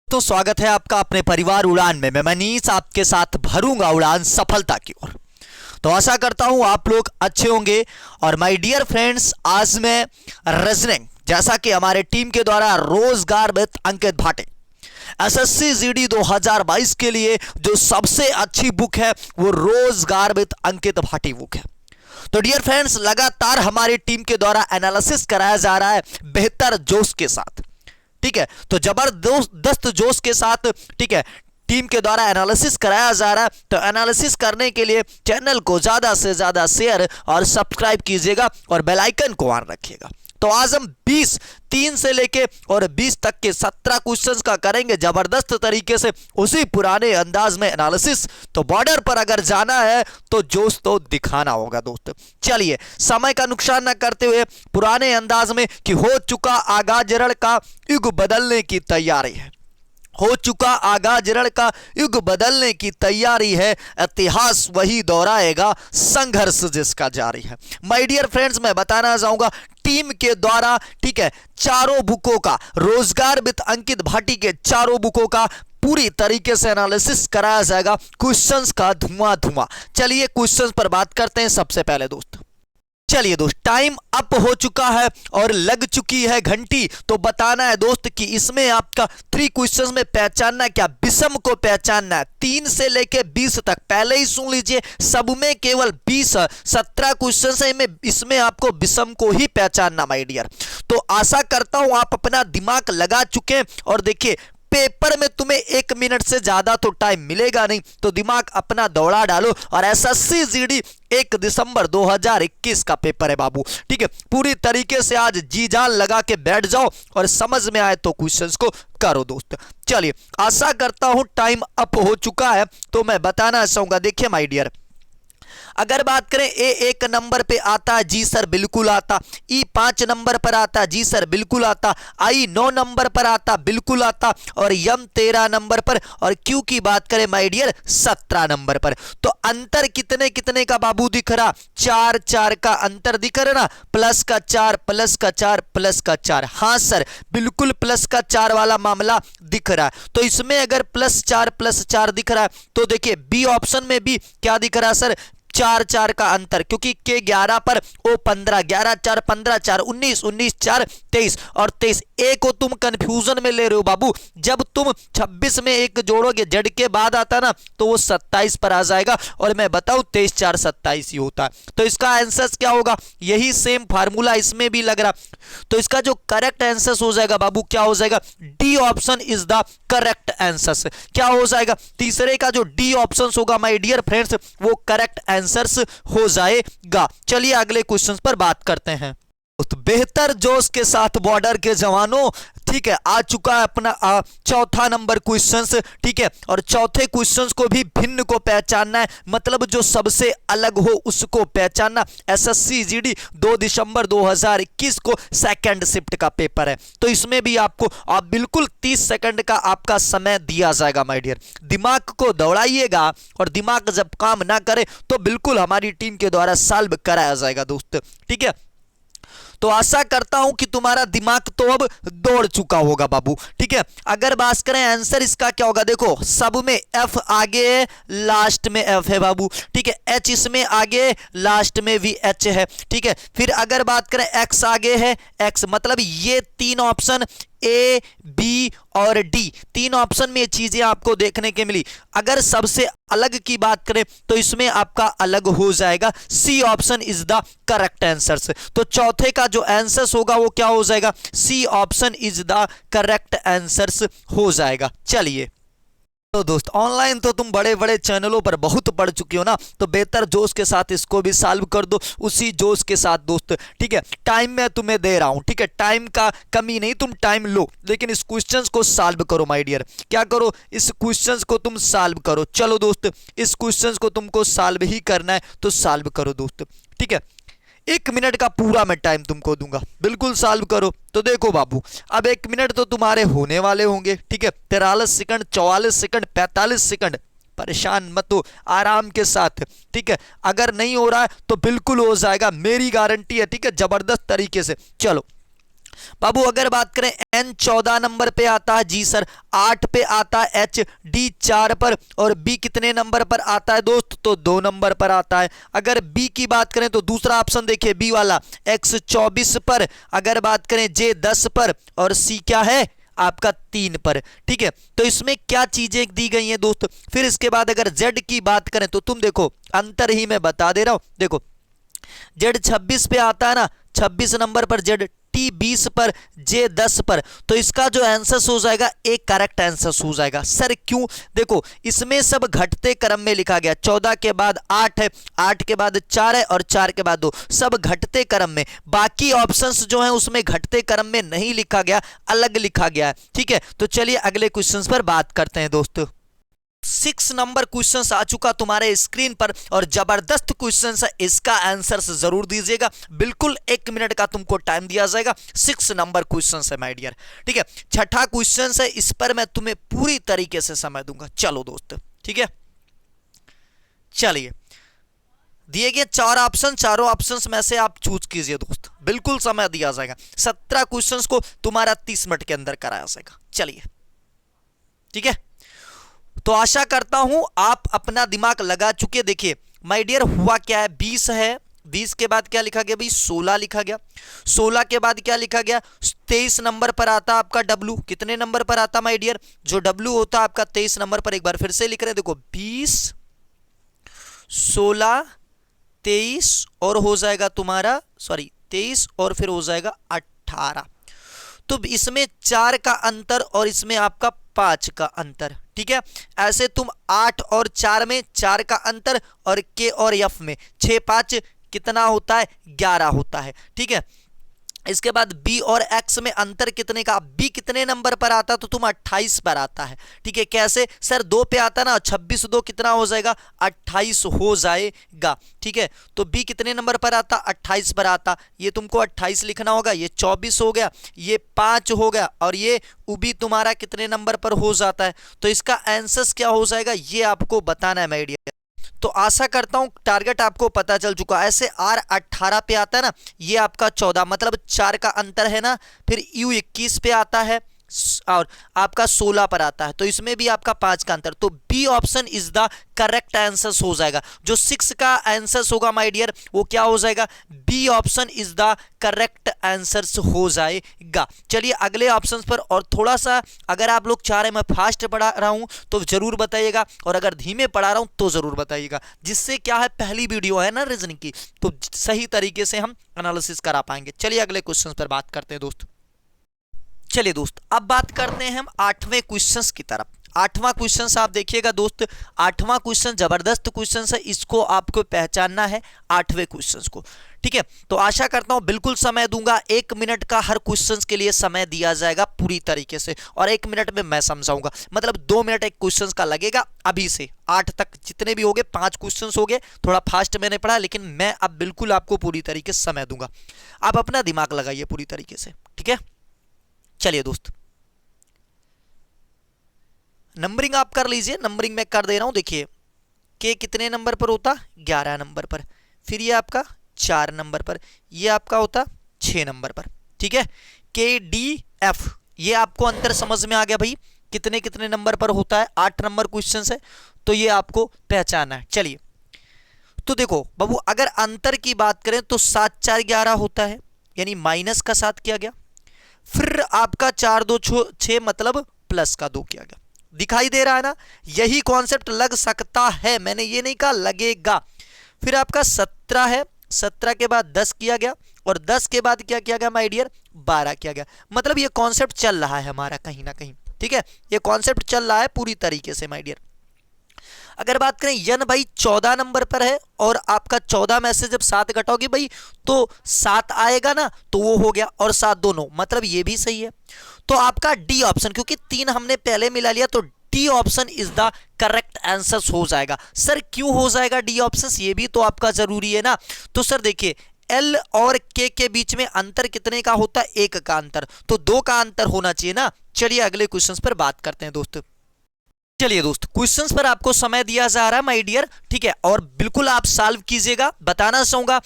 तो स्वागत है आपका अपने परिवार उड़ान में। मैं मनीष आपके साथ भरूंगा उड़ान सफलता की ओर। तो आशा करता हूं आप लोग अच्छे होंगे। और माय डियर फ्रेंड्स, आज मैं रीजनिंग, जैसा कि हमारे टीम के द्वारा रोजगार with Ankit Bhate SSC GD 2022 के लिए जो सबसे अच्छी बुक है वो रोजगार विद अंकित भाटी बुक है। तो डियर फ्रेंड्स, लगातार हमारी टीम के द्वारा एनालिसिस कराया जा रहा है बेहतर जोश के साथ। ठीक है, तो जबरदस्त जोश के साथ, ठीक है, टीम के द्वारा एनालिसिस कराया जा रहा है। तो एनालिसिस करने के लिए चैनल को ज्यादा से ज्यादा शेयर और सब्सक्राइब कीजिएगा और बेल आइकन को ऑन रखिएगा। तो आज हम 3 से लेके और 20 तक के 17 क्वेश्चंस का करेंगे जबरदस्त तरीके से, उसी पुराने अंदाज में एनालिसिस। तो बॉर्डर पर अगर जाना है तो जोश तो दिखाना होगा दोस्त। चलिए, समय का नुकसान न करते हुए पुराने अंदाज में कि हो चुका आगाज रण का युग बदलने की तैयारी है, हो चुका आगाज रण का युग बदलने की तैयारी है, इतिहास वही दोहराएगा संघर्ष जिसका जारी है। माय डियर फ्रेंड्स, मैं बताना चाहूंगा टीम के द्वारा, ठीक है, चारों बुकों का, रोजगार विद अंकित भाटी के चारों बुकों का पूरी तरीके से एनालिसिस कराया जाएगा। क्वेश्चंस का धुआं। चलिए क्वेश्चंस पर बात करते हैं। सबसे पहले दोस्त, चलिए दोस्त, टाइम अप हो चुका है और लग चुकी है घंटी। तो बताना है दोस्त कि इसमें आपका 3 क्वेश्चंस में पहचानना क्या, विषम को पहचानना है 3 से लेके 20 तक। पहले ही सुन लीजिए, सब में केवल 17 क्वेश्चंस है, इसमें आपको विषम को ही पहचानना माय डियर। तो आशा करता हूं आप अपना दिमाग लगा चुके हैं। और देखिए, पेपर में तुम्हें 1 मिनट से ज्यादा तो टाइम मिलेगा नहीं, तो दिमाग अपना दौड़ा डालो। और एसएससी जीडी 1 दिसंबर 2021 का पेपर है बाबू। ठीक है, पूरी तरीके से आज जी जान लगा के बैठ जाओ और समझ में आए तो क्वेश्चंस को करो दोस्त। चलिए, आशा करता हूं टाइम अप हो चुका है। तो मैं बताना चाहूंगा, देखिए माय डियर, अगर बात करें ए 1 नंबर पे आता है, जी सर बिल्कुल आता। ई 5 नंबर पर आता, जी सर बिल्कुल आता। आई 9 नंबर पर आता, बिल्कुल आता। और यम 13 नंबर पर। और क्यू की बात करें माय डियर 17 नंबर पर। तो अंतर कितने कितने का बाबू दिख रहा? 4 का अंतर दिख रहा ना, प्लस का 4 प्लस का 4 प्लस का 4। हाँ सर, बिल्कुल प्लस का 4 वाला मामला दिख रहा है। तो इसमें अगर +4 दिख रहा है तो देखिए बी ऑप्शन में भी क्या दिख रहा है सर, 4 का अंतर, क्योंकि के 11 पर ओ 15, 11 4 15 4 19, 19 4 23 और 23। ए को तुम कंफ्यूजन में ले रहे हो बाबू। जब तुम 26 में 1 जोड़ोगे, जेड के बाद आता ना, तो वो 27 पर आ जाएगा। और मैं बताऊं 23 4 27 ही होता है। तो इसका आंसर क्या होगा? यही सेम फार्मूला इसमें भी लग रहा। तो इसका जो करेक्ट आंसर हो जाएगा बाबू, क्या हो जाएगा? D option is the correct answer. क्या हो जाएगा? तीसरे का जो डी ऑप्शन होगा माय डियर फ्रेंड्स, वो करेक्ट आंसर्स हो जाएगा। चलिए अगले क्वेश्चन पर बात करते हैं। तो बेहतर जोश के साथ बॉर्डर के जवानों, ठीक है, आ चुका है अपना 4था नंबर क्वेश्चंस। ठीक है, और चौथे क्वेश्चंस को भी भिन्न को पहचानना है, मतलब जो सबसे अलग हो उसको पहचानना। एसएससी जीडी 2 दिसंबर 2021 को सेकंड शिफ्ट का पेपर है। तो इसमें भी आपको बिल्कुल 30 सेकंड का आपका समय दिया जाएगा माय डियर। दिमाग को दौड़ाइएगा, और दिमाग जब काम ना करे तो बिल्कुल हमारी टीम के द्वारा सॉल्व कराया जाएगा दोस्त। ठीक है, तो आशा करता हूं कि तुम्हारा दिमाग तो अब दौड़ चुका होगा बाबू। ठीक है, अगर बात करें आंसर इसका क्या होगा, देखो सब में एफ आगे है, लास्ट में एफ है बाबू। ठीक है, एच इसमें आगे, लास्ट में भी एच है। ठीक है, फिर अगर बात करें एक्स आगे है, एक्स, मतलब ये 3 ऑप्शन ए बी और डी, 3 ऑप्शन में ये चीजें आपको देखने के मिली। अगर सबसे अलग की बात करें तो इसमें आपका अलग हो जाएगा, C option is the correct answer. तो चौथे का जो आंसर होगा वो क्या हो जाएगा? C option is the correct answer हो जाएगा। चलिए तो दोस्त, ऑनलाइन तो तुम बड़े बड़े चैनलों पर बहुत पढ़ चुके हो ना, तो बेहतर जोश के साथ इसको भी सॉल्व कर दो उसी जोश के साथ दोस्त। ठीक है, टाइम मैं तुम्हें दे रहा हूं, ठीक है, टाइम का कमी नहीं, तुम टाइम लो, लेकिन इस क्वेश्चंस को सॉल्व करो माय डियर। क्या करो? इस क्वेश्चंस को तुम सॉल्व करो। चलो दोस्त, इस क्वेश्चंस को तुमको सॉल्व ही करना है, तो सॉल्व करो दोस्त। ठीक है, 1 मिनट का पूरा मैं टाइम तुमको दूंगा, बिल्कुल सॉल्व करो। तो देखो बाबू, अब 1 मिनट तो तुम्हारे होने वाले होंगे। ठीक है, 43 सेकंड, 44 सेकंड, 45 सेकंड, परेशान मत हो, आराम के साथ। ठीक है, अगर नहीं हो रहा है तो बिल्कुल हो जाएगा, मेरी गारंटी है। ठीक है, जबरदस्त तरीके से। चलो बाबू अगर बात करें एन 14 नंबर पे आता है, जी सर 8 पे आता है, एच डी 4 पर, और बी कितने नंबर पर आता है दोस्त, तो 2 नंबर पर आता है। अगर बी की बात करें तो दूसरा ऑप्शन देखिए बी वाला एक्स 24 पर, अगर बात करें जे 10 पर, और सी क्या है आपका 3 पर। ठीक है, तो इसमें क्या चीजें दी गई हैं दोस्त। फिर इसके बाद अगर जेड की बात करें तो तुम देखो अंतर ही मैं बता दे रहा हूं, देखो जेड 26 पे आता है ना, 26 नंबर पर जेड, टी 20 पर, जे 10 पर, तो इसका जो आंसर हो जाएगा एक करेक्ट आंसर हो जाएगा। सर क्यों, देखो इसमें सब घटते क्रम में लिखा गया, 14 के बाद 8 है, 8 के बाद 4 है, और 4 के बाद 2, सब घटते क्रम में। बाकी ऑप्शंस जो हैं उसमें घटते क्रम में नहीं लिखा गया, अलग लिखा गया है। ठीक है, तो चलिए अगले क्वेश्चन पर बात करते हैं दोस्तों। 6 नंबर क्वेश्चन आ चुका तुम्हारे स्क्रीन पर, और जबरदस्त क्वेश्चन है, इसका आंसर जरूर दीजिएगा। बिल्कुल 1 मिनट का तुमको टाइम दिया जाएगा। 6 नंबर क्वेश्चन है माय डियर। ठीक है, छठा क्वेश्चन है, इस पर मैं तुम्हें पूरी तरीके से समय दूंगा। चलो दोस्त, ठीक है, चलिए दिए गए 4 ऑप्शन, चारों ऑप्शंस में से आप चूज कीजिए दोस्त, बिल्कुल समय दिया जाएगा। 17 क्वेश्चंस को तुम्हारा 30 मिनट के अंदर कराया जाएगा। चलिए ठीक है, तो आशा करता हूं आप अपना दिमाग लगा चुके। देखिए माय डियर, हुआ क्या है, 20 है, 20 के बाद क्या लिखा गया भाई, 16 लिखा गया। 16 के बाद क्या लिखा गया, 23 नंबर पर आता आपका डब्लू, कितने नंबर पर आता माय डियर, जो डब्लू होता आपका 23 नंबर पर। एक बार फिर से लिख रहे हैं, देखो 20 16 23 और हो जाएगा तुम्हारा, सॉरी 23 और फिर हो जाएगा 18। तो इसमें 4 का अंतर और इसमें आपका 5 का अंतर। ठीक है, ऐसे तुम 8 और 4 में 4 का अंतर, और के और एफ में 6 5 कितना होता है, 11 होता है। ठीक है, इसके बाद बी और एक्स में अंतर कितने का, बी कितने नंबर पर आता तो तुम 28 पर आता है। ठीक है, कैसे सर 2 पे आता ना, 26 2 कितना हो जाएगा, 28 हो जाएगा। ठीक है, तो बी कितने नंबर पर आता, 28 पर आता, ये तुमको 28 लिखना होगा, ये 24 हो गया, ये 5 हो गया, और ये उबी तुम्हारा कितने नंबर पर हो जाता है। तो इसका आंसर क्या हो जाएगा ये आपको बताना है माय डियर। तो आशा करता हूं टारगेट आपको पता चल चुका। ऐसे आर 18 पे आता है ना, ये आपका 14 मतलब 4 का अंतर है ना। फिर यू 21 पे आता है और आपका 16 पर आता है, तो इसमें भी आपका 5 का अंतर। तो B option is the correct answer हो जाएगा। जो 6 का आंसर होगा माय डियर वो क्या हो जाएगा, B option is the correct answer हो जाएगा। चलिए अगले ऑप्शन पर, और थोड़ा सा अगर आप लोग चाह रहे मैं फास्ट पढ़ा रहा हूं तो जरूर बताइएगा, और अगर धीमे पढ़ा रहा हूं तो जरूर बताइएगा, जिससे क्या है पहली वीडियो है ना रीजनिंग की, तो सही तरीके से हम एनालिसिस करा पाएंगे। चलिए अगले क्वेश्चन पर बात करते हैं दोस्त। चलिए दोस्त, अब बात करते हैं हम 8वें क्वेश्चन की तरफ। 8वां क्वेश्चन आप देखिएगा दोस्त, 8वां क्वेश्चन जबरदस्त क्वेश्चन है, इसको आपको पहचानना है 8वें क्वेश्चन को। ठीक है, तो आशा करता हूं बिल्कुल समय दूंगा, 1 मिनट का हर क्वेश्चन के लिए समय दिया जाएगा पूरी तरीके से, और 1 मिनट में मैं समझाऊंगा, मतलब 2 मिनट एक क्वेश्चन का लगेगा। अभी से 8 तक जितने भी हो गए, 5 क्वेश्चन हो गए, थोड़ा फास्ट मैंने पढ़ा, लेकिन मैं अब बिल्कुल आपको पूरी तरीके से समय दूंगा। आप अपना दिमाग लगाइए पूरी तरीके से। ठीक है, चलिए दोस्त नंबरिंग आप कर लीजिए, नंबरिंग मैं कर दे रहा हूं। देखिए के कितने नंबर पर होता, 11 नंबर पर, फिर ये आपका 4 नंबर पर, ये आपका होता 6 नंबर पर। ठीक है, के डी एफ, ये आपको अंतर समझ में आ गया भाई, कितने कितने नंबर पर होता है। 8 नंबर क्वेश्चन है, तो ये आपको पहचानना है। चलिए तो देखो बाबू, अगर अंतर की बात करें तो 7 4 11 होता है, यानी माइनस का 7 किया गया, फिर आपका 4 2 6 मतलब प्लस का 2 किया गया। दिखाई दे रहा है ना, यही कॉन्सेप्ट लग सकता है, मैंने ये नहीं कहा लगेगा। फिर आपका 17 है, 17 के बाद 10 किया गया, और 10 के बाद क्या किया गया माय डियर, 12 किया गया। मतलब ये कॉन्सेप्ट चल रहा है हमारा कहीं ना कहीं। ठीक है, ये कॉन्सेप्ट चल रहा है पूरी तरीके से माय डियर। अगर बात करें यन भाई 14 नंबर पर है, और आपका 14 में से जब 7 घटाओगे भाई तो 7 आएगा ना, तो वो हो गया, और 7 दोनों, मतलब ये भी सही है। तो आपका डी ऑप्शन, क्योंकि 3 हमने पहले मिला लिया, तो D option is the correct answer हो जाएगा। सर क्यों हो जाएगा डी ऑप्शन, ये भी तो आपका जरूरी है ना। तो सर देखिए एल और के बीच में अंतर कितने का होता है, 1 का अंतर, तो 2 का अंतर होना चाहिए ना। चलिए अगले क्वेश्चन पर बात करते हैं दोस्तों। चलिए दोस्त, क्वेश्चंस पर आपको समय दिया जा रहा है माय डियर। ठीक है, और बिल्कुल आप सॉल्व कीजिएगा। बताना चाहूंगा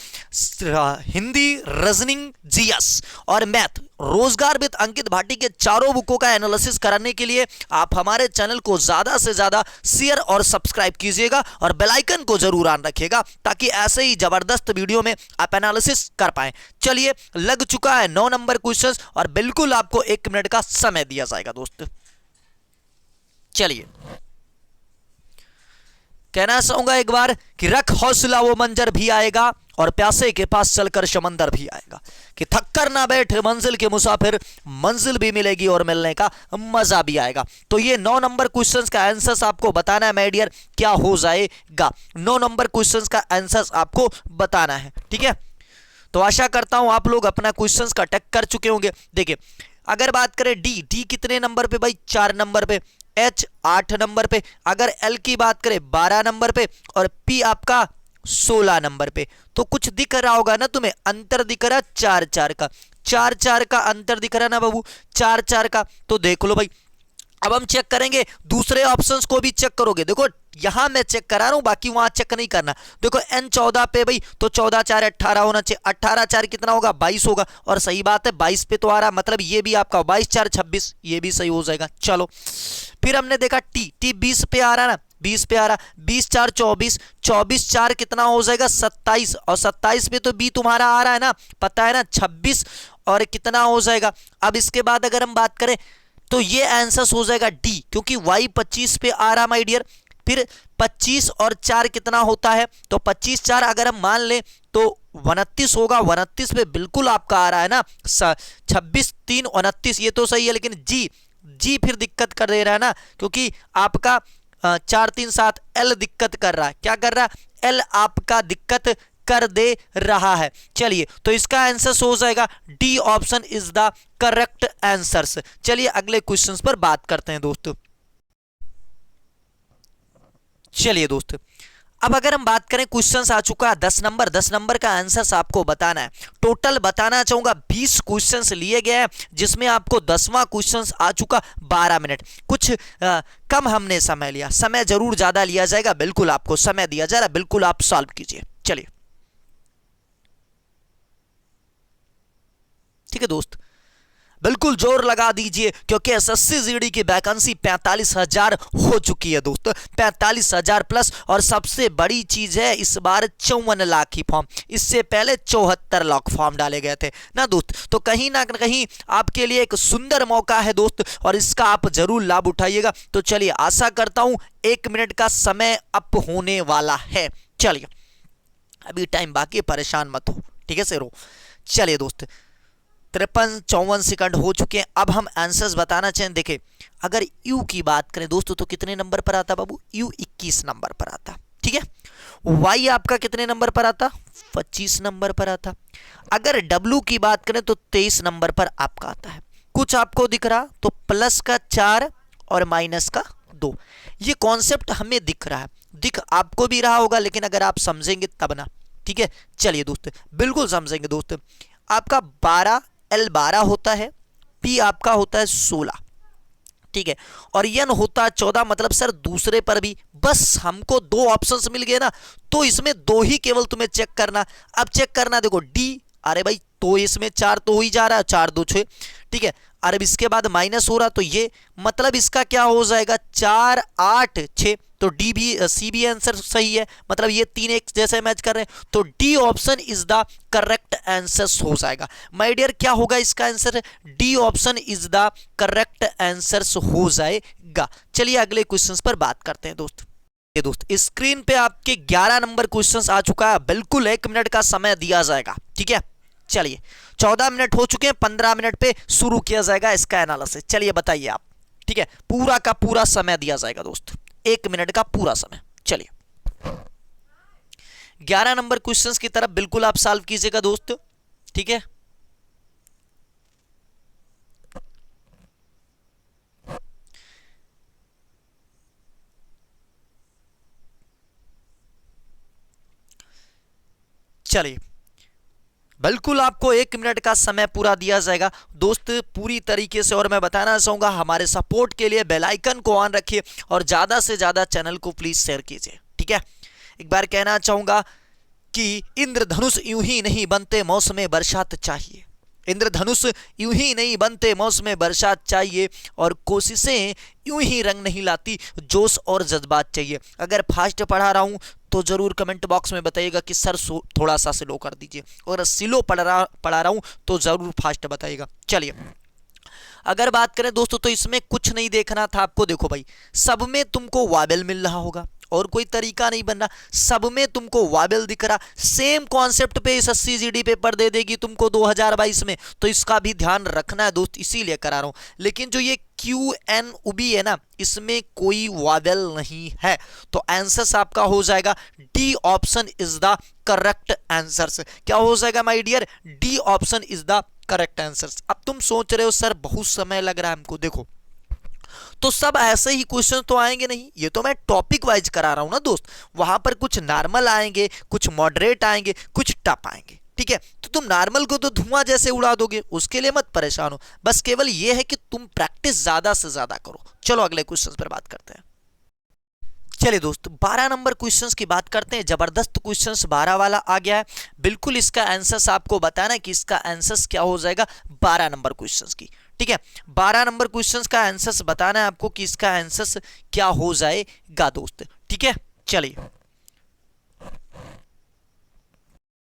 हिंदी, रीजनिंग, जीएस और मैथ रोजगार विद अंकित भाटी के चारों बुकों का एनालिसिस कराने के लिए आप हमारे चैनल को ज्यादा से ज्यादा शेयर और सब्सक्राइब कीजिएगा और बेल आइकन को जरूर ऑन रखिएगा ताकि ऐसे ही जबरदस्त वीडियो में आप एनालिसिस कर पाएं। चलिए, लग चुका है 9 नंबर क्वेश्चन और बिल्कुल आपको 1 मिनट का समय दिया जाएगा दोस्त। चलिए, कहना चाहूंगा एक बार कि रख हौसला वो मंजर भी आएगा और प्यासे के पास चलकर समंदर भी आएगा, कि थक कर ना बैठ मंजिल के मुसाफिर, मंजिल भी मिलेगी और मिलने का मजा भी आएगा। तो ये 9 नंबर क्वेश्चंस का आंसर्स आपको बताना है माय डियर, क्या हो जाएगा। 9 नंबर क्वेश्चंस का आंसर्स आपको बताना है, ठीक है। तो आशा करता हूं आप लोग अपना क्वेश्चंस का टेक कर चुके होंगे। देखिए, अगर बात करें डी कितने नंबर पे भाई, 4 नंबर पे, एच 8 नंबर पे, अगर एल की बात करें 12 नंबर पे और पी आपका 16 नंबर पे। तो कुछ दिख रहा होगा ना तुम्हें, अंतर दिख रहा 4-4 का, 4-4 का अंतर दिख रहा ना बाबू, 4-4 का। तो देख लो भाई, अब हम चेक करेंगे, दूसरे ऑप्शंस को भी चेक करोगे। देखो यहां मैं चेक करा रहा हूं, बाकी वहां चेक नहीं करना। देखो एन 14 पे भाई, तो 14-4 18 होना चाहिए, 18-4 कितना होगा, 22 होगा। और सही बात है, 22 पे तो आ रहा, मतलब ये भी आपका 22-4 26, ये भी सही हो जाएगा। चलो, फिर हमने देखा टी 20 पे आ रहा ना, 20 पे आ रहा, 20-4 24, 24-4 कितना हो जाएगा, 27, और 27 पे तो बी तुम्हारा आ रहा है ना, पता है ना, 26 और कितना हो जाएगा। अब इसके बाद अगर हम बात करें तो ये आंसर हो जाएगा डी, क्योंकि वाई 25 पे आ रहा माय डियर। फिर 25 और 4 कितना होता है, तो 25-4 अगर हम मान लें तो 29 होगा, 29 पे बिल्कुल आपका आ रहा है ना, 26-3 29, ये तो सही है। लेकिन जी फिर दिक्कत कर दे रहा है ना, क्योंकि आपका 4-3-7 एल दिक्कत कर रहा है। क्या कर रहा है, एल आपका दिक्कत कर दे रहा है। चलिए, तो इसका आंसर हो जाएगा D option is the correct answers. चलिए अगले क्वेश्चंस पर बात करते हैं दोस्तों। चलिए दोस्त, अब अगर हम बात करें, क्वेश्चंस आ चुका है 10 नंबर, 10 नंबर का आंसर आपको बताना है। टोटल बताना चाहूंगा 20 क्वेश्चंस लिए गए हैं, जिसमें आपको 10वां क्वेश्चंस आ चुका 12 मिनट। कुछ कम हमने समय लिया, समय जरूर ज्यादा लिया जाएगा, बिल्कुल आपको समय दिया जा रहा है, बिल्कुल आप सॉल्व कीजिए। चलिए, ठीक है दोस्त, बिल्कुल जोर लगा दीजिए, क्योंकि एसएससी जीडी की वैकेंसी 45,000 हो चुकी है दोस्तों, 45,000 प्लस। और सबसे बड़ी चीज है, इस बार 54 लाख ही फॉर्म, इससे पहले 74 लाख फॉर्म डाले गए थे ना दोस्त। तो कहीं ना कहीं आपके लिए एक सुंदर मौका है दोस्त, और इसका आप जरूर लाभ उठाइएगा। तो चलिए, आशा करता हूं 1 मिनट का समय अप होने वाला है। चलिए, अभी टाइम बाकी, परेशान मत हो, ठीक है सेरो। चलिए दोस्त, 53-54 सेकंड हो चुके हैं। अब हम आंसर्स बताना चाहें। देखिए, अगर यू की बात करें दोस्तों, तो कितने नंबर पर आता बाबू, यू 21 नंबर पर आता, ठीक है। वाई आपका कितने नंबर पर आता, 25 नंबर पर आता। अगर डब्ल्यू की बात करें तो 23 नंबर पर आपका आता है। कुछ आपको दिख रहा तो प्लस का 4 और माइनस का 2, ये कॉन्सेप्ट हमें दिख रहा है, दिख आपको भी रहा होगा, लेकिन अगर आप समझेंगे तब ना, ठीक है। चलिए दोस्त, बिल्कुल समझेंगे दोस्त। आपका 12 एल 12 होता है, पी आपका होता है 16, ठीक है, और एन होता है 14। मतलब सर दूसरे पर भी बस हमको 2 ऑप्शंस मिल गए ना, तो इसमें 2 ही केवल तुम्हें चेक करना। अब चेक करना, देखो डी, अरे भाई तो इसमें 4 तो हो ही जा रहा है, 4 2 6, ठीक है। अरे इसके बाद माइनस हो रहा, तो ये मतलब इसका क्या हो जाएगा, 4 8 6, तो डी भी सी भी आंसर सही है, मतलब ये 3 एक जैसे मैच कर रहे हैं। तो D option is the correct answer हो जाएगा माय डियर। क्या होगा इसका answer, D option is the correct answer हो जाएगा। चलिए अगले क्वेश्चंस पर बात करते हैं दोस्त। दोस्त, स्क्रीन पे आपके 11 नंबर क्वेश्चंस आ चुका है, बिल्कुल 1 मिनट का समय दिया जाएगा, ठीक है। चलिए, 14 मिनट हो चुके हैं, 15 मिनट पे शुरू किया जाएगा इसका एनालिसिस। चलिए बताइए आप, ठीक है, पूरा का पूरा समय दिया जाएगा दोस्त, 1 मिनट का पूरा समय। चलिए 11 नंबर क्वेश्चंस की तरफ बिल्कुल आप सॉल्व कीजिएगा दोस्त, ठीक है। चलिए, बिल्कुल आपको 1 मिनट का समय पूरा दिया जाएगा दोस्त, पूरी तरीके से। और मैं बताना चाहूंगा, हमारे सपोर्ट के लिए बेल आइकन को ऑन रखिए और ज्यादा से ज्यादा चैनल को प्लीज शेयर कीजिए, ठीक है। एक बार कहना चाहूंगा कि इंद्रधनुष यूं ही नहीं बनते, मौसम बरसात चाहिए। इंद्रधनुष यूं ही नहीं बनते, मौसम बरसात चाहिए, और कोशिशें यूं ही रंग नहीं लाती, जोश और जज्बात चाहिए। अगर फास्ट पढ़ा रहा हूँ तो जरूर कमेंट बॉक्स में बताइएगा कि सर थोड़ा सा स्लो कर दीजिए, और स्लो पढ़ा रहा हूँ तो जरूर फास्ट बताइएगा। चलिए अगर बात करें दोस्तों तो इसमें कुछ नहीं देखना था आपको। देखो भाई, सब में तुमको वावेल मिल रहा होगा और कोई तरीका नहीं बनना, सब में तुमको वावेल दिख रहा। सेम कॉन्सेप्ट पे इस 80 जीडी पेपर दे देगी तुमको 2022 में, तो इसका भी ध्यान रखना है दोस्त, इसीलिए करा रहा हूं। लेकिन जो ये QNUB है ना, इसमें कोई वावेल नहीं है, तो आंसर आपका हो जाएगा D option is the correct answer. क्या हो जाएगा my dear? D option is the correct answer. अब तुम सोच रहे हो सर बहुत समय लग रहा है हमको, देखो तो सब ऐसे ही क्वेश्चन तो आएंगे नहीं, ये तो मैं टॉपिक वाइज करा रहा हूं ना दोस्त। वहां पर कुछ नॉर्मल आएंगे, कुछ मॉडरेट आएंगे, कुछ टफ आएंगे, ठीक है। तो तुम नॉर्मल को तो धुआं जैसे उड़ा दोगे, उसके लिए मत परेशान हो, बस केवल ये है कि तुम प्रैक्टिस ज्यादा से ज्यादा करो। चलो अगले क्वेश्चन पर बात करते हैं। चलिए दोस्त 12 नंबर क्वेश्चंस की बात करते हैं। जबरदस्त क्वेश्चंस 12 वाला आ गया है, बिल्कुल इसका आंसर्स आपको बताना है कि इसका आंसर्स क्या हो जाएगा 12 नंबर क्वेश्चंस की, ठीक है। 12 नंबर क्वेश्चंस का आंसर्स बताना है आपको कि इसका आंसर्स क्या हो जाएगा दोस्त, ठीक है। चलिए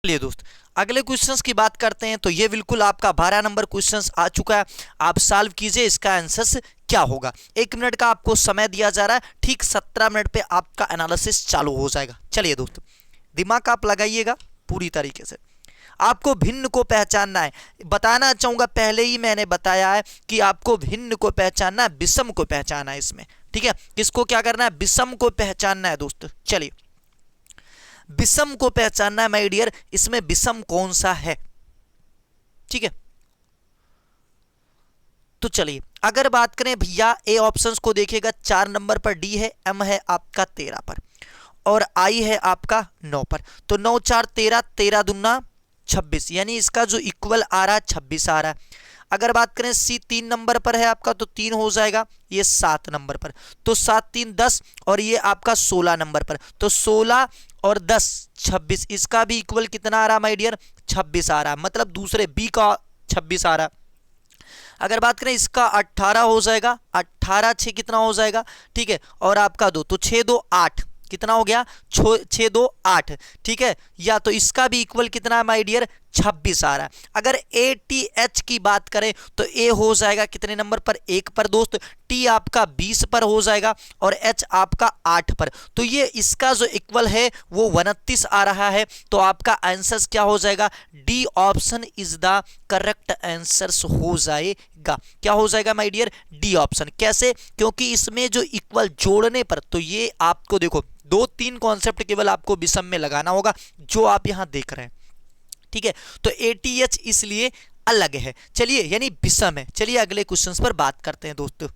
दोस्त अगले क्वेश्चंस की बात करते हैं। तो ये बिल्कुल आपका 12 नंबर क्वेश्चंस आ चुका है, आप सॉल्व कीजिए, इसका आंसर्स क्या होगा। 1 मिनट का आपको समय दिया जा रहा है, ठीक 17 मिनट पे आपका एनालिसिस चालू हो जाएगा। चलिए दोस्त दिमाग आप लगाइएगा पूरी तरीके से, आपको भिन्न को पहचानना है। बताना चाहूंगा, पहले ही मैंने बताया है कि आपको भिन्न को पहचानना है, विषम को पहचानना है इसमें, ठीक है। किसको क्या करना है? विषम को पहचानना है दोस्त। चलिए विषम को पहचानना है माय डियर, इसमें विषम कौन सा है, ठीक है। तो चलिए अगर बात करें भैया ए ऑप्शंस को देखिएगा, 4 नंबर पर डी है, एम है आपका 13 पर, और आई है आपका 9 पर। तो 9 4 13, 13 दूना 26, यानी इसका जो इक्वल आ रहा है 26 आ रहा है। अगर बात करें सी 3 नंबर पर है आपका, तो 3 हो जाएगा, ये 7 नंबर पर, तो 7 3 10, और ये आपका 16 नंबर पर, तो 16 और 10 26, इसका भी इक्वल कितना आ रहा है माय डियर? 26 आ रहा है, मतलब दूसरे बी का 26 आ रहा है। अगर बात करें इसका 18 हो जाएगा, 18 6 कितना हो जाएगा, ठीक है, और आपका 2, तो 6 2 8, कितना हो गया? 6 2 8, ठीक है। या तो इसका भी इक्वल कितना है माय डियर? 26 आ रहा है। अगर ATH की बात करें तो ए हो जाएगा कितने नंबर पर? 1 पर दोस्त, टी आपका 20 पर हो जाएगा, और एच आपका 8 पर। तो ये इसका जो इक्वल है वो 29 आ रहा है। तो आपका आंसर क्या हो जाएगा? D option is the correct answer हो जाएगा। क्या हो जाएगा माय डियर? D option. कैसे? क्योंकि इसमें जो इक्वल जोड़ने पर, तो ये आपको देखो 2-3 कॉन्सेप्ट केवल आपको विषम में लगाना होगा जो आप यहां देख रहे हैं, ठीक है। तो ATH इसलिए अलग है, चलिए यानी विषम है। चलिए अगले क्वेश्चंस पर बात करते हैं दोस्तों।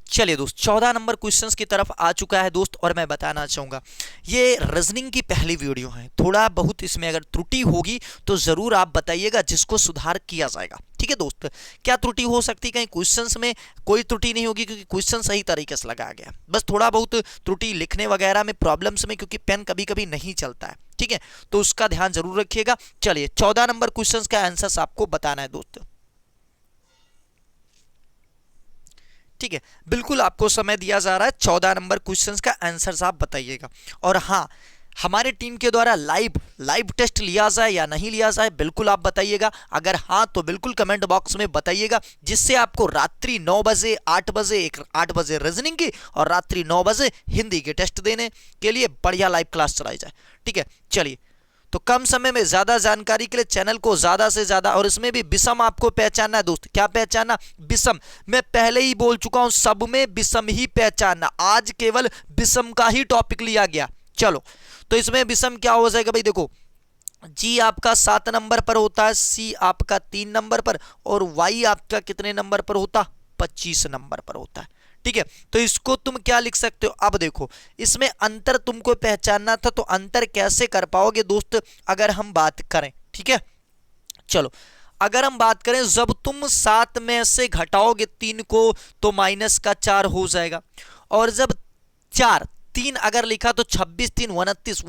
चलिए दोस्त 14 नंबर क्वेश्चंस की तरफ आ चुका है दोस्त, और मैं बताना चाहूंगा ये रीजनिंग की पहली वीडियो है, थोड़ा बहुत इसमें अगर त्रुटि होगी तो जरूर आप बताइएगा, जिसको सुधार किया जाएगा, ठीक है दोस्त। क्या त्रुटि हो सकती है? कहीं क्वेश्चंस में कोई त्रुटि नहीं होगी, क्योंकि क्वेश्चन सही तरीके से लगाया गया, बस थोड़ा बहुत त्रुटि लिखने वगैरह में प्रॉब्लम्स में, क्योंकि पेन कभी कभी नहीं चलता है, ठीक है, तो उसका ध्यान जरूर रखिएगा। चलिए 14 नंबर क्वेश्चन का आंसर आपको बताना है दोस्त, ठीक है। बिल्कुल आपको समय दिया जा रहा है, 14 नंबर क्वेश्चंस का आंसर्स आप बताइएगा। और हाँ, हमारे टीम के द्वारा लाइव टेस्ट लिया जाए या नहीं लिया जाए, बिल्कुल आप बताइएगा। अगर हाँ तो बिल्कुल कमेंट बॉक्स में बताइएगा, जिससे आपको रात्रि 9 बजे 8 बजे 8 बजे रीजनिंग की और रात्रि 9 बजे हिंदी के टेस्ट देने के लिए बढ़िया लाइव क्लास चलाई जाए, ठीक है। चलिए तो कम समय में ज्यादा जानकारी के लिए चैनल को ज्यादा से ज्यादा, और इसमें भी विषम आपको पहचानना है दोस्त। क्या पहचानना? विषम। मैं पहले ही बोल चुका हूं, सब में विषम ही पहचानना, आज केवल विषम का ही टॉपिक लिया गया। चलो तो इसमें विषम क्या हो जाएगा भाई? देखो जी आपका 7 नंबर पर होता है, सी आपका 3 नंबर पर, और वाई आपका कितने नंबर पर होता? 25 नंबर पर होता है, ठीक है। तो इसको तुम क्या लिख सकते हो? अब देखो इसमें अंतर तुमको पहचानना था, तो अंतर कैसे कर पाओगे दोस्त अगर हम बात करें, ठीक है। चलो अगर हम बात करें, जब तुम 7 में से घटाओगे 3 को तो माइनस का 4 हो जाएगा, और जब 3 अगर लिखा तो 26 3 29,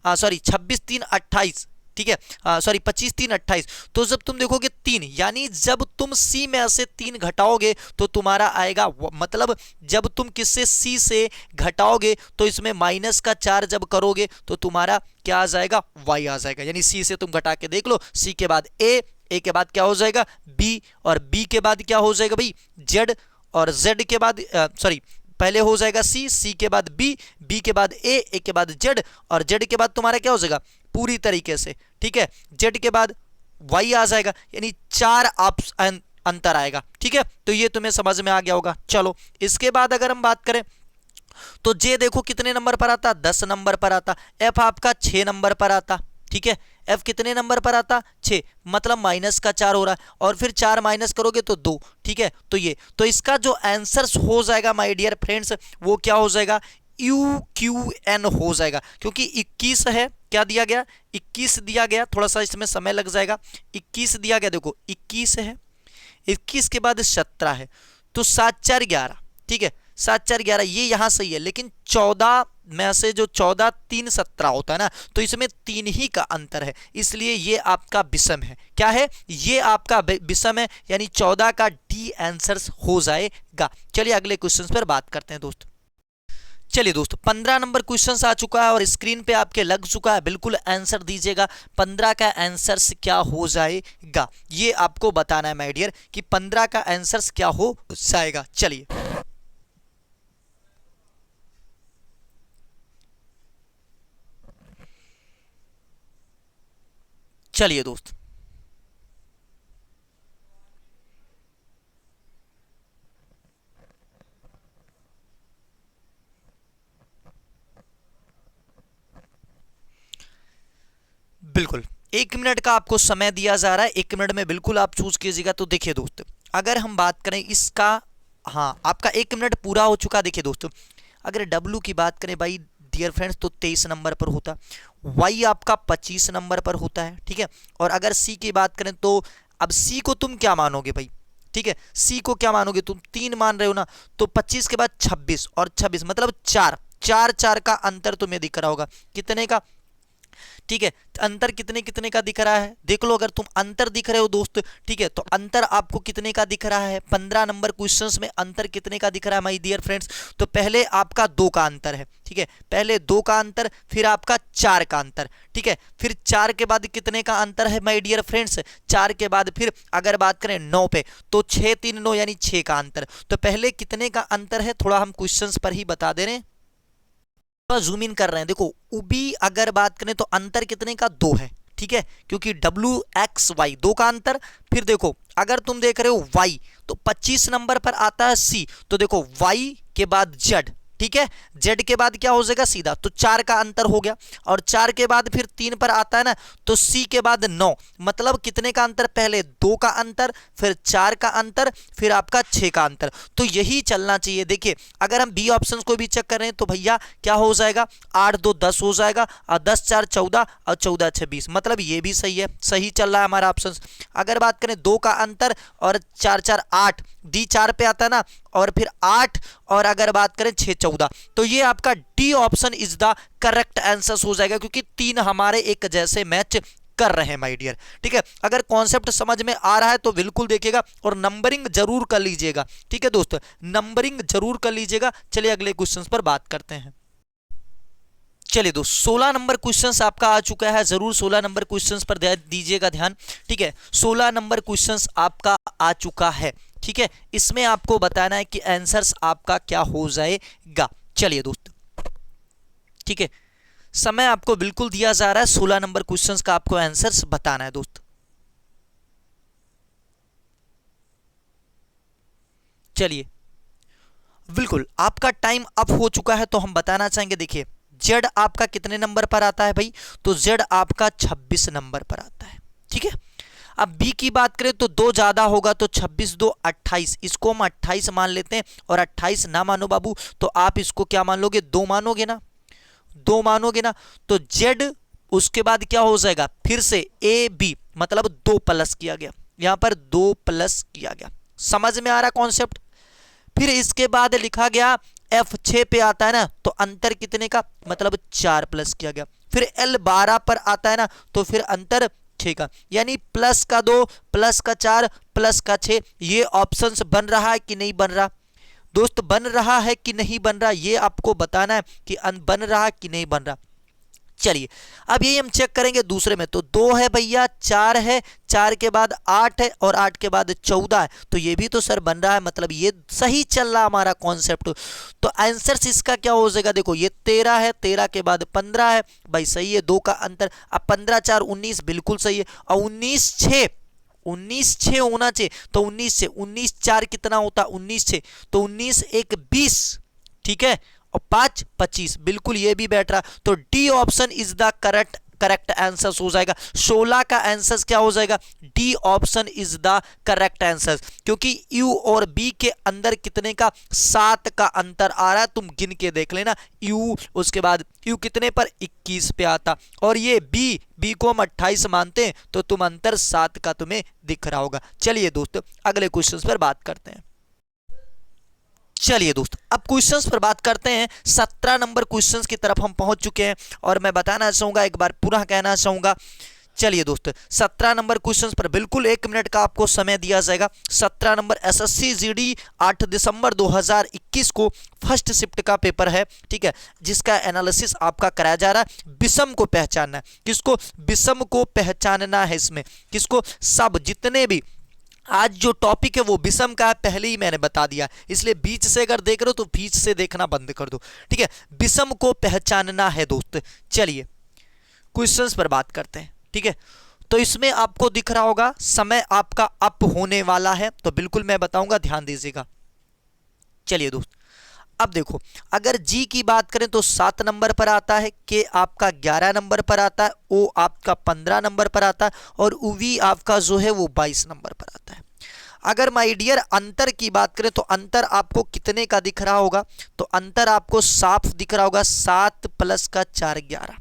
26 3 28, ठीक है, सॉरी 25 3 28। तो जब तुम देखोगे 3, यानी जब तुम सी में से 3 घटाओगे तो तुम्हारा आएगा, मतलब जब तुम किससे सी से घटाओगे तो इसमें माइनस का 4 जब करोगे तो तुम्हारा क्या आ जाएगा, वाई आ जाएगा। यानी सी से तुम घटा के देख लो, सी के बाद ए के बाद क्या हो जाएगा बी, और बी के बाद क्या हो जाएगा भाई जेड, और जेड के बाद सॉरी पहले हो जाएगा सी के बाद बी के बाद ए के बाद जेड, और जेड के बाद तुम्हारा क्या हो जाएगा पूरी तरीके से, ठीक है, जेड के बाद वाई आ जाएगा, यानी 4 अंतर आएगा। ठीक है, तो ये तुम्हें समझ में आ गया होगा। चलो इसके बाद अगर हम बात करें तो जे देखो कितने नंबर पर आता, 10 नंबर पर आता, एफ आपका 6 नंबर पर आता। ठीक है, एफ कितने नंबर पर आता, 6, मतलब माइनस का 4 हो रहा है, और फिर 4 माइनस करोगे तो 2। ठीक है, तो ये तो इसका जो आंसर हो जाएगा माय डियर फ्रेंड्स वो क्या हो जाएगा, UQN हो जाएगा, क्योंकि 21 है, क्या दिया गया 21 दिया गया, थोड़ा सा इसमें समय लग जाएगा, 21 दिया गया, देखो 21 है, 21 के बाद 17 है, तो 7 4 11। ठीक है, 7 4 11 ये यहां सही है, लेकिन 14 में से जो 14 3 17 होता है ना, तो इसमें 3 ही का अंतर है, इसलिए ये आपका विषम है। क्या है, ये आपका विषम है, यानी 14 का डी आंसर हो जाएगा। चलिए अगले क्वेश्चन पर बात करते हैं दोस्त। चलिए दोस्तों 15 नंबर क्वेश्चन आ चुका है और स्क्रीन पे आपके लग चुका है, बिल्कुल आंसर दीजिएगा 15 का आंसर क्या हो जाएगा, ये आपको बताना है माय डियर कि 15 का आंसर क्या हो जाएगा। चलिए चलिए दोस्त बिल्कुल 1 मिनट का आपको समय दिया जा रहा है, 1 मिनट में बिल्कुल आप चूज कीजिएगा। तो देखिए दोस्त अगर हम बात करें इसका, हाँ आपका 1 मिनट पूरा हो चुका। देखिए दोस्तों अगर डब्लू की बात करें भाई डियर फ्रेंड्स तो 23 नंबर पर होता, वाई आपका 25 नंबर पर होता है। ठीक है, और अगर सी की बात करें तो अब सी को तुम क्या मानोगे भाई, ठीक है, सी को क्या मानोगे तुम, 3 मान रहे हो ना, तो 25 के बाद 26 और 26 मतलब 4 का अंतर तुम्हें दिख रहा होगा, कितने का, ठीक है, अंतर कितने कितने का दिख रहा है, देख लो अगर तुम अंतर दिख रहे हो दोस्त। ठीक है, तो अंतर आपको कितने का दिख रहा है, 15 नंबर क्वेश्चंस में अंतर कितने का दिख रहा है माय डियर फ्रेंड्स, तो पहले आपका 2 का अंतर है। ठीक है, पहले 2 का अंतर, फिर आपका 4 का अंतर। ठीक है, फिर 4 के बाद कितने का अंतर है माय डियर फ्रेंड्स, 4 के बाद फिर अगर बात करें 9 पे तो 6 3 9 यानी 6 का अंतर। तो पहले कितने का अंतर है, थोड़ा हम क्वेश्चंस पर ही बता दे रहे हैं, जूम इन कर रहे हैं। देखो उबी अगर बात करें तो अंतर कितने का, 2 है। ठीक है, क्योंकि WXY 2 का अंतर। फिर देखो अगर तुम देख रहे हो Y तो 25 नंबर पर आता है C, तो देखो Y के बाद Z। ठीक है, Z के बाद क्या हो जाएगा सीधा, तो 4 का अंतर हो गया, और 4 के बाद फिर 3 पर आता है ना, तो C के बाद 9, मतलब कितने का अंतर, पहले 2 का अंतर, फिर 4 का अंतर, फिर आपका 6 का अंतर। तो यही चलना चाहिए। देखिए अगर हम बी ऑप्शन को भी चेक कर रहे हैं तो भैया क्या हो जाएगा, 8 2 10 हो जाएगा, और 10 4 14 और 14 26, मतलब ये भी सही है, सही चल रहा है हमारा ऑप्शन। अगर बात करें 2 का अंतर और 4 4 8, डी 4 पे आता है ना, और फिर 8, और अगर बात करें 6 14, तो ये आपका D option is the correct answer हो जाएगा, क्योंकि 3 हमारे एक जैसे मैच कर रहे हैं माय डियर। ठीक है, अगर कॉन्सेप्ट समझ में आ रहा है तो बिल्कुल देखिएगा और नंबरिंग जरूर कर लीजिएगा। ठीक है दोस्तों, नंबरिंग जरूर कर लीजिएगा। चलिए अगले क्वेश्चन पर बात करते हैं। चलिए दोस्त 16 नंबर क्वेश्चंस आपका आ चुका है, जरूर 16 नंबर क्वेश्चंस पर दीजिएगा ध्यान। ठीक है, 16 नंबर क्वेश्चंस आपका आ चुका है। ठीक है, इसमें आपको बताना है कि आंसर्स आपका क्या हो जाएगा। चलिए दोस्त, ठीक है, समय आपको बिल्कुल दिया जा रहा है, 16 नंबर क्वेश्चंस का आपको आंसर्स बताना है दोस्त। चलिए बिल्कुल आपका टाइम अप हो चुका है, तो हम बताना चाहेंगे। देखिए जेड आपका कितने नंबर पर आता है भाई, तो जेड आपका 26 नंबर पर आता है। ठीक है, अब बी की बात करें तो 2 ज्यादा होगा, तो 26 2 28, इसको हम 28 मान लेते हैं, और 28 ना मानो बाबू तो आप इसको क्या मान लोगे, 2 मानोगे ना, 2 मानोगे ना, तो जेड उसके बाद क्या हो जाएगा, फिर से ए बी, मतलब 2 प्लस किया गया, यहां पर 2 प्लस किया गया। समझ में आ रहा कॉन्सेप्ट। फिर इसके बाद लिखा गया F 6 पे आता है ना, तो अंतर कितने का, मतलब 4 प्लस किया गया, फिर L 12 पर आता है ना, तो फिर अंतर 6 का, यानी प्लस का 2 प्लस का 4 प्लस का 6। ये ऑप्शंस बन रहा है कि नहीं बन रहा दोस्त, बन रहा है कि नहीं बन रहा, ये आपको बताना है कि बन रहा कि नहीं बन रहा। चलिए अब यही हम चेक करेंगे दूसरे में, तो 2 है भैया, 4 है, 4 के बाद 8 है और 8 के बाद 14 है, तो ये भी तो सर बन रहा है, मतलब ये सही चल रहा हमारा कॉन्सेप्ट। तो आंसर इसका क्या हो जाएगा, देखो ये 13 है, 13 के बाद 15 है, भाई सही है, 2 का अंतर। अब 15 4 19 बिल्कुल सही है, और 19 6 होना चाहिए, तो 19 से 19 4 कितना होता है 19 6, तो 19 1 20, ठीक है, और 5 25, बिल्कुल ये भी बैठ रहा, तो D option is the correct answer हो जाएगा। 16 का आंसर क्या हो जाएगा, D option is the correct answer, क्योंकि यू और बी के अंदर कितने का 7 का अंतर आ रहा है, तुम गिन के देख लेना, यू उसके बाद यू कितने पर 21 पे आता, और ये बी को हम 28 मानते हैं, तो तुम अंतर 7 का तुम्हें दिख रहा होगा। चलिए दोस्तों अगले क्वेश्चन पर बात करते हैं। चलिए दोस्त अब क्वेश्चंस पर बात करते हैं। 17 नंबर क्वेश्चंस की तरफ हम पहुंच चुके हैं, और मैं बताना चाहूंगा, एक बार पुनः कहना चाहूंगा। चलिए दोस्त 17 नंबर क्वेश्चंस पर बिल्कुल 1 मिनट का आपको समय दिया जाएगा। 17 नंबर एसएससी जीडी 8 दिसंबर 2021 को फर्स्ट शिफ्ट का पेपर है, ठीक है, जिसका एनालिसिस आपका कराया जा रहा है। विषम को पहचानना है, किसको, विषम को पहचानना है इसमें, किसको, सब जितने भी आज जो टॉपिक है वो विषम का है, पहले ही मैंने बता दिया, इसलिए बीच से अगर देख रहे हो तो बीच से देखना बंद कर दो, ठीक है, विषम को पहचानना है दोस्त। चलिए क्वेश्चंस पर बात करते हैं, ठीक है, तो इसमें आपको दिख रहा होगा समय आपका अप होने वाला है, तो बिल्कुल मैं बताऊंगा, ध्यान दीजिएगा। चलिए दोस्त अब देखो, अगर जी की बात करें तो 7 नंबर पर आता है, के आपका 11 नंबर पर आता है, ओ आपका 15 नंबर पर आता है, और उवी आपका जो है वो 22 नंबर पर आता है। अगर माय डियर अंतर की बात करें तो अंतर आपको कितने का दिख रहा होगा, तो अंतर आपको साफ दिख रहा होगा, 7 प्लस का 4 11,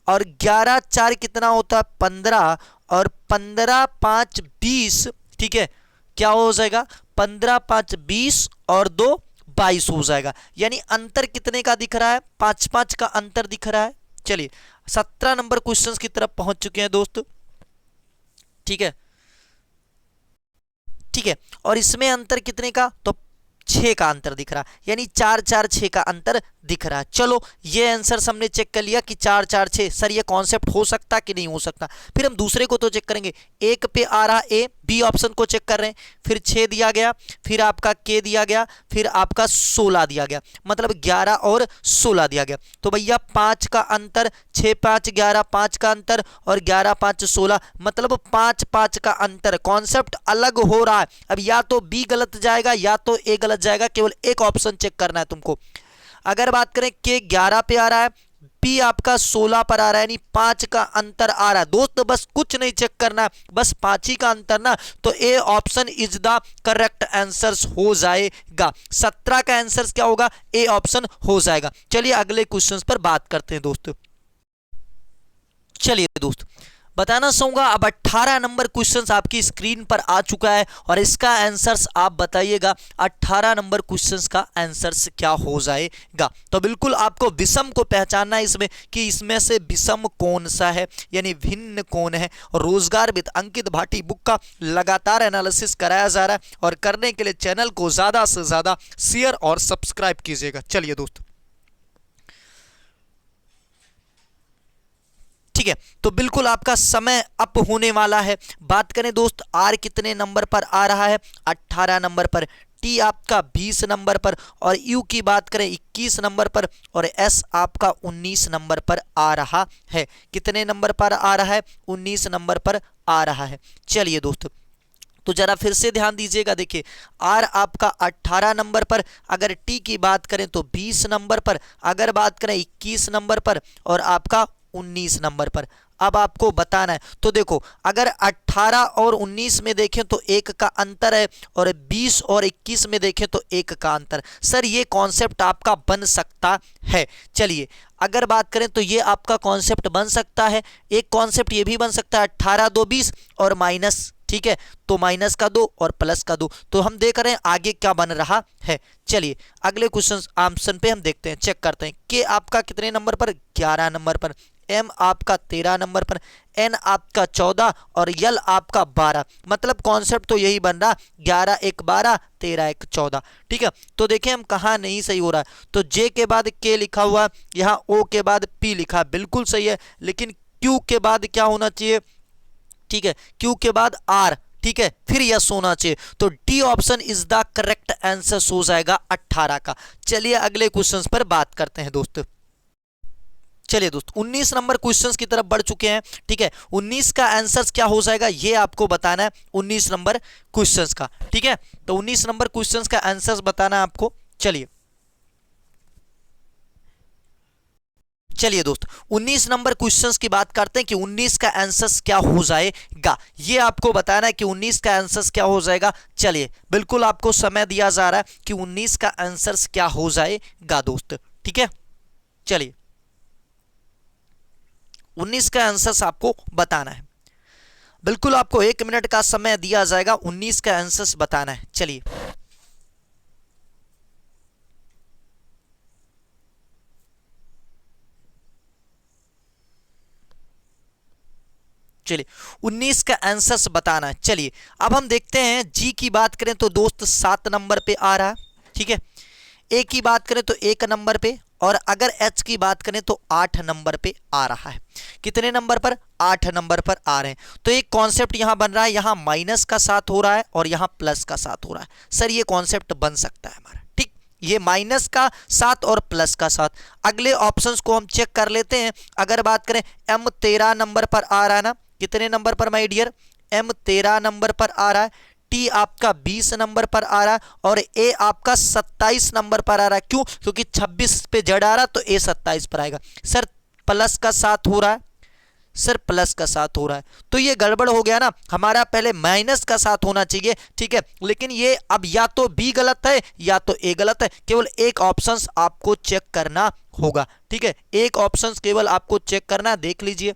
और 11 4 कितना होता है 15, और 15 5 20, ठीक है, क्या हो जाएगा 15 5 20 और 2 22 हो जाएगा, यानी अंतर कितने का दिख रहा है, 5 5 का अंतर दिख रहा है। चलिए 17 नंबर क्वेश्चंस की तरफ पहुंच चुके हैं दोस्त, ठीक है, ठीक है, और इसमें अंतर कितने का, तो 6 का अंतर दिख रहा है, यानी 4 4 6 का अंतर दिख रहा है। चलो ये आंसर हमने चेक कर लिया कि 4 4 6, सर ये कॉन्सेप्ट हो सकता कि नहीं हो सकता। फिर हम दूसरे को तो चेक करेंगे, एक पे आ रहा ए, बी ऑप्शन को चेक कर रहे हैं, फिर 6 दिया गया, फिर आपका के दिया गया, फिर आपका 16 दिया गया, मतलब 11 और 16 दिया गया, तो भैया 5 का अंतर, 6 5 11 5 का अंतर, और 11 5 16, मतलब 5 5 का अंतर, कॉन्सेप्ट अलग हो रहा है। अब या तो बी गलत जाएगा या तो ए गलत जाएगा, केवल एक ऑप्शन चेक करना है तुमको। अगर बात करें के 11 पे आ रहा है, बी आपका 16 पर आ रहा है, यानी 5 का अंतर आ रहा है दोस्त, बस कुछ नहीं चेक करना, बस 5 ही का अंतर ना, तो A option is the correct answer हो जाएगा। 17 का आंसर क्या होगा, ए ऑप्शन हो जाएगा। चलिए अगले क्वेश्चन पर बात करते हैं दोस्तों। चलिए दोस्त बताना चाहूंगा, अब 18 नंबर क्वेश्चंस आपकी स्क्रीन पर आ चुका है, और इसका आंसर्स आप बताइएगा 18 नंबर क्वेश्चंस का आंसर्स क्या हो जाएगा। तो बिल्कुल आपको विषम को पहचानना है इसमें, कि इसमें से विषम कौन सा है, यानी भिन्न कौन है। रोजगार विद अंकित भाटी बुक का लगातार एनालिसिस कराया जा रहा है, और करने के लिए चैनल को ज्यादा से ज्यादा शेयर और सब्सक्राइब कीजिएगा। चलिए दोस्तों ठीक है, तो बिल्कुल आपका समय अप होने वाला है। बात करें दोस्त आर कितने नंबर पर आ रहा है, 18 नंबर पर, टी आपका 20 नंबर पर, और यू की बात करें 21 नंबर पर, और एस आपका 19 नंबर पर आ रहा है। कितने नंबर पर आ रहा है, 19 नंबर पर आ रहा है। चलिए दोस्तों तो जरा फिर से ध्यान दीजिएगा, देखिए आर आपका 18 नंबर पर, अगर टी की बात करें तो 20 नंबर पर, अगर बात करें 21 नंबर पर, और आपका 19 नंबर पर। अब आपको बताना है, तो देखो अगर 18 और 19 में देखें तो 1 का अंतर है, और 20 और 21 में देखें तो 1 का अंतर। सर ये कॉन्सेप्ट आपका बन सकता है। चलिए अगर बात करें तो ये आपका कॉन्सेप्ट बन सकता है। एक कॉन्सेप्ट ये भी बन सकता है 18 2 20 और माइनस, ठीक है, तो माइनस का 2 और प्लस का 2। तो हम देख रहे हैं आगे क्या बन रहा है। चलिए अगले क्वेश्चन ऑप्शन पे हम देखते हैं, चेक करते हैं कि आपका कितने नंबर पर, 11 नंबर पर, एम आपका 13 नंबर पर, एन आपका 14 और यल आपका 12। मतलब कॉन्सेप्ट तो यही बन रहा, 11 1 12, 13 1 14। ठीक है, तो देखें हम कहाँ नहीं सही हो रहा है। तो जे के बाद के लिखा हुआ, यहाँ ओ के बाद पी लिखा, बिल्कुल सही है। लेकिन क्यू के बाद क्या होना चाहिए, ठीक है, क्यू के बाद आर, ठीक है, फिर यस होना चाहिए। तो D option is the correct answer हो जाएगा 18 का। चलिए अगले क्वेश्चंस पर बात करते हैं दोस्त। चलिए दोस्त 19 नंबर क्वेश्चंस की तरफ बढ़ चुके हैं। ठीक है, 19 का आंसर क्या हो जाएगा ये आपको बताना है, 19 नंबर क्वेश्चंस का। ठीक है, तो 19 नंबर क्वेश्चंस का आंसर बताना है आपको। चलिए दोस्त 19 नंबर क्वेश्चंस की बात करते हैं कि 19 का आंसर क्या हो जाएगा, ये आपको बताना है कि 19 का आंसर क्या हो जाएगा। चलिए बिल्कुल आपको समय दिया जा रहा है कि 19 का आंसर क्या हो जाएगा दोस्त। ठीक है, चलिए 19 का आंसर आपको बताना है। बिल्कुल आपको 1 मिनट का समय दिया जाएगा 19 का आंसर बताना है। चलिए चलिए 19 का आंसर बताना है। चलिए अब हम देखते हैं जी की बात करें तो दोस्त 7 नंबर पे आ रहा है। ठीक है, ए की बात करें तो 1 नंबर पे, और अगर एच की बात करें तो 8 नंबर पे आ रहा है। कितने नंबर पर, 8 नंबर पर आ रहे हैं। तो एक कॉन्सेप्ट यहां बन रहा है, यहां माइनस का साथ हो रहा है और यहां प्लस का साथ हो रहा है। सर ये कॉन्सेप्ट बन सकता है हमारा, ठीक, ये माइनस का साथ और प्लस का साथ। अगले ऑप्शंस को हम चेक कर लेते हैं। अगर बात करें एम 13 नंबर पर आ रहा है ना, कितने नंबर पर माय डियर, एम 13 नंबर पर आ रहा है, टी आपका 20 नंबर पर आ रहा है और ए आपका 27 नंबर पर आ रहा है। क्यों, क्योंकि 26 पे जड़ आ रहा तो ए 27 पर आएगा। सर प्लस का साथ हो रहा है, सर प्लस का साथ हो रहा है, तो ये गड़बड़ हो गया ना, हमारा पहले माइनस का साथ होना चाहिए। ठीक है, लेकिन ये अब या तो बी गलत है या तो ए गलत है, केवल एक ऑप्शन आपको चेक करना होगा। ठीक है, एक ऑप्शन केवल आपको चेक करना, देख लीजिए।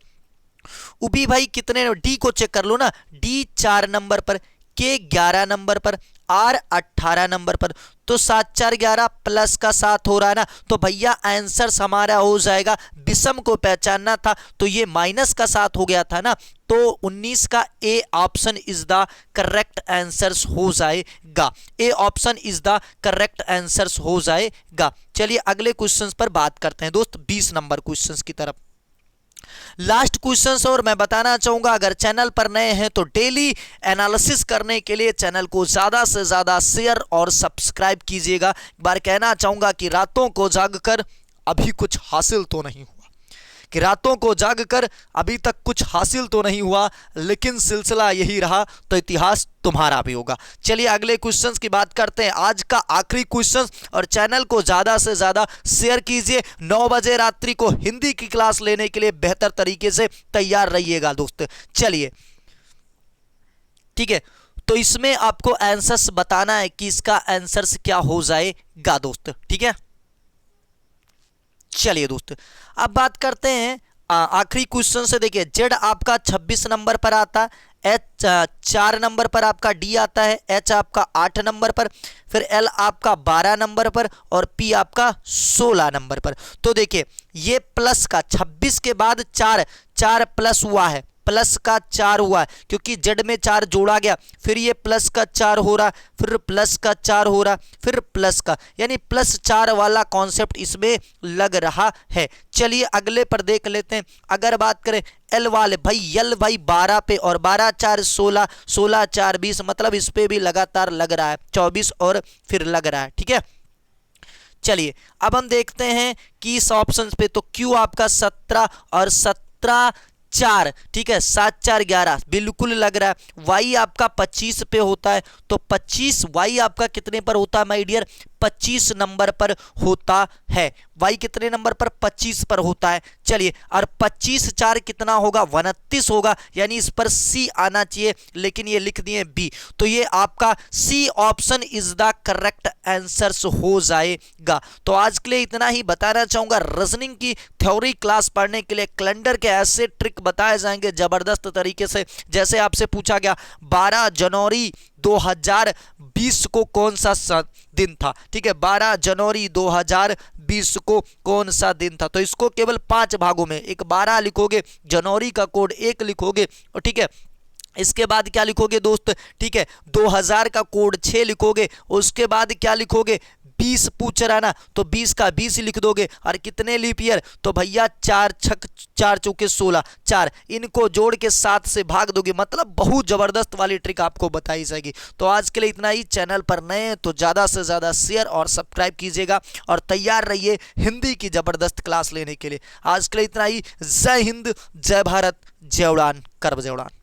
उबी भाई कितने, डी को चेक कर लो ना, डी 4 नंबर पर, के 11 नंबर पर, आर 18 नंबर पर। तो 7 4 11 प्लस का साथ हो रहा है ना, तो भैया आंसर हमारा हो जाएगा, विषम को पहचानना था तो ये माइनस का साथ हो गया था ना, तो 19 का A option is the correct answer हो जाएगा। A option is the correct answer हो जाएगा। चलिए अगले क्वेश्चंस पर बात करते हैं दोस्त, 20 नंबर क्वेश्चंस की तरफ। लास्ट क्वेश्चन, और मैं बताना चाहूंगा अगर चैनल पर नए हैं तो डेली एनालिसिस करने के लिए चैनल को ज्यादा से ज्यादा शेयर और सब्सक्राइब कीजिएगा। एक बार कहना चाहूंगा कि रातों को जागकर अभी कुछ हासिल तो नहीं हुआ, कि रातों को जागकर अभी तक कुछ हासिल तो नहीं हुआ, लेकिन सिलसिला यही रहा तो इतिहास तुम्हारा भी होगा। चलिए अगले क्वेश्चंस की बात करते हैं, आज का आखिरी क्वेश्चन, और चैनल को ज्यादा से ज्यादा शेयर कीजिए। 9 बजे रात्रि को हिंदी की क्लास लेने के लिए बेहतर तरीके से तैयार रहिएगा दोस्त। चलिए ठीक है, तो इसमें आपको आंसर्स बताना है कि इसका आंसर्स क्या हो जाएगा दोस्त। ठीक है, चलिए दोस्त अब बात करते हैं आखिरी क्वेश्चन से। देखिए जेड आपका 26 नंबर पर आता है, एच 4 नंबर पर आपका डी आता है, एच आपका 8 नंबर पर, फिर एल आपका 12 नंबर पर और पी आपका 16 नंबर पर। तो देखिए ये प्लस का 26 के बाद 4 प्लस हुआ है, प्लस का 4 हुआ है क्योंकि जेड में 4 जोड़ा गया, फिर ये प्लस का 4 हो रहा, फिर प्लस का 4 हो रहा, फिर प्लस का, यानी +4 वाला कॉन्सेप्ट इसमें लग रहा है। चलिए अगले पर देख लेते हैं। अगर बात करें एल वाले भाई, एल भाई 12 पे, और 12 4 16, 16 4 20, मतलब इस पे भी लगातार लग रहा है 24 और फिर लग रहा है। ठीक है, चलिए अब हम देखते हैं कि इस ऑप्शन पे, तो क्यू आपका 17 और 17 4, ठीक है, 7 4 11 बिल्कुल लग रहा है। वाई आपका 25 पे होता है, तो 25 वाई आपका कितने पर होता है माय डियर, 25 नंबर पर होता है। वाई कितने नंबर पर, 25 पर होता है। चलिए, और 25 4 कितना होगा, 29 होगा, यानी इस पर सी आना चाहिए, लेकिन ये लिख दिए बी, तो ये आपका C option is the correct answer हो जाएगा। तो आज के लिए इतना ही बताना चाहूंगा। रीजनिंग की थ्योरी क्लास पढ़ने के लिए कैलेंडर के ऐसे ट्रिक बताए जाएंगे जबरदस्त तरीके से। जैसे आपसे पूछा गया 12 जनवरी 2020 को कौन सा दिन था, ठीक है, 12 जनवरी 2020 को कौन सा दिन था। तो इसको केवल 5 भागों में, एक 12 लिखोगे, जनवरी का कोड 1 लिखोगे, और ठीक है इसके बाद क्या लिखोगे दोस्त, ठीक है 2000 का कोड 6 लिखोगे, उसके बाद क्या लिखोगे 20 पूछ रहा ना, तो 20 का 20 लिख दोगे, और कितने लीप ईयर, तो भैया 4 छक 4 चौके 16, 4, इनको जोड़ के 7 से भाग दोगे, मतलब बहुत जबरदस्त वाली ट्रिक आपको बताई जाएगी। तो आज के लिए इतना ही। चैनल पर नए तो ज़्यादा से ज़्यादा शेयर और सब्सक्राइब कीजिएगा, और तैयार रहिए हिंदी की जबरदस्त क्लास लेने के लिए। आज के लिए इतना ही। जय हिंद, जय भारत, जय उड़ान, कर बजे उड़ान।